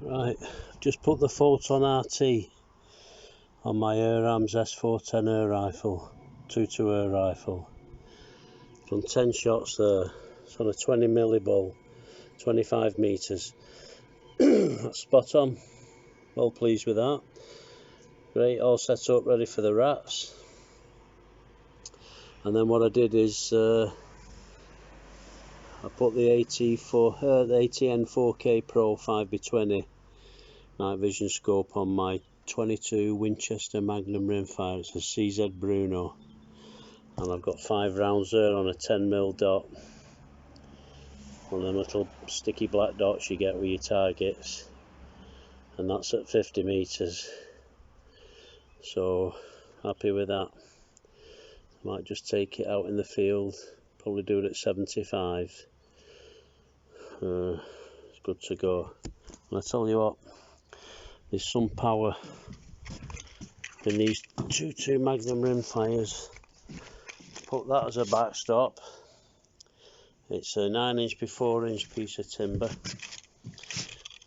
Right, just put the Photon RT on my Airams S410 air rifle, 2.2 air rifle. Done 10 shots there. It's on a 20 milli bowl, 25 metres. That's spot on. Well pleased with that. Great, all set up, ready for the rats. And then what I did is I put the ATN 4K Pro 5x20 night vision scope on my 22 Winchester Magnum rimfire. It's a CZ BRUNO, and I've got 5 rounds there on a 10mm dot, one of them little sticky black dots you get with your targets, and that's at 50 metres. So happy with that. I might just take it out in the field, probably do it at 75. It's good to go. And I tell you what, there's some power in these 2.2 Magnum rimfires. Put that as a backstop. It's a 9" by 4" piece of timber,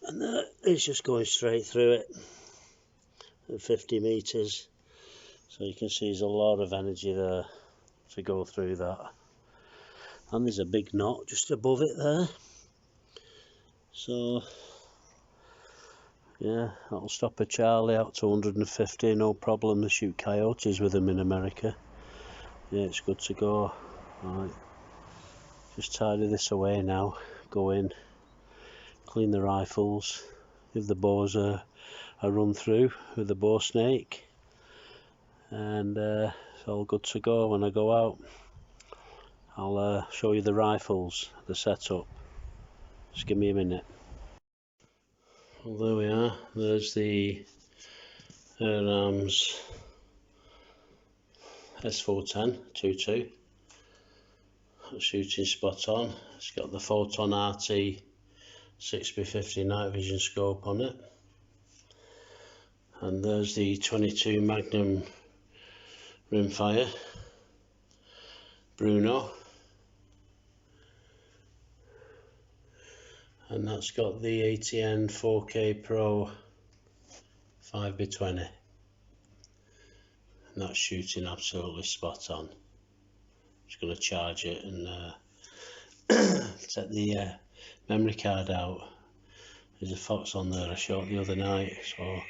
and it's just going straight through it at 50 metres. So you can see there's a lot of energy there to go through that. And there's a big knot just above it there. So yeah, that'll stop a Charlie out to 150, no problem. They shoot coyotes with them in America. Yeah, it's good to go. Right, just tidy this away now, go in, clean the rifles, give the bows a run through with the bow snake, and it's all good to go. When I go out, I'll show you the rifles, the setup. Just give me a minute. Well, there we are. There's the Airams S410 2.2. Shooting spot on. It's got the Photon RT 6x50 night vision scope on it. And there's the 22 Magnum rimfire, BRUNO. And that's got the ATN 4K Pro 5x20. And that's shooting absolutely spot on. Just going to charge it and take the memory card out. There's a Fox on there I shot the other night, so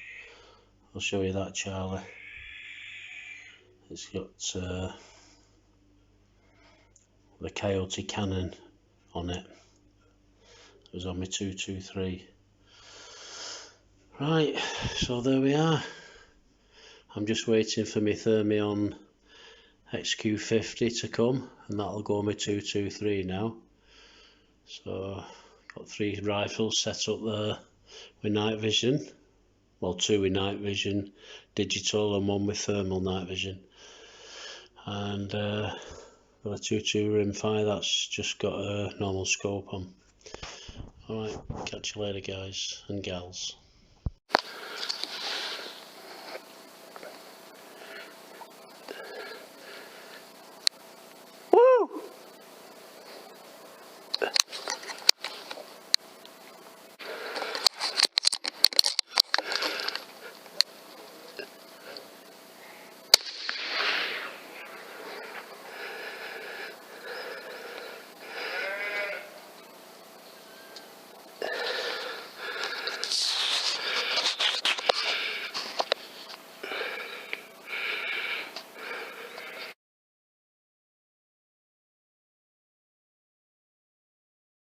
I'll show you that, Charlie. It's got the Coyote cannon on it. It was on my 223. Right, so there we are. I'm just waiting for my Thermion XQ50 to come, and that'll go my 223 now. So got 3 rifles set up there with night vision, well, 2 with night vision digital and 1 with thermal night vision, and got a 2.2 rimfire that's just got a normal scope on. Alright, catch you later guys and gals.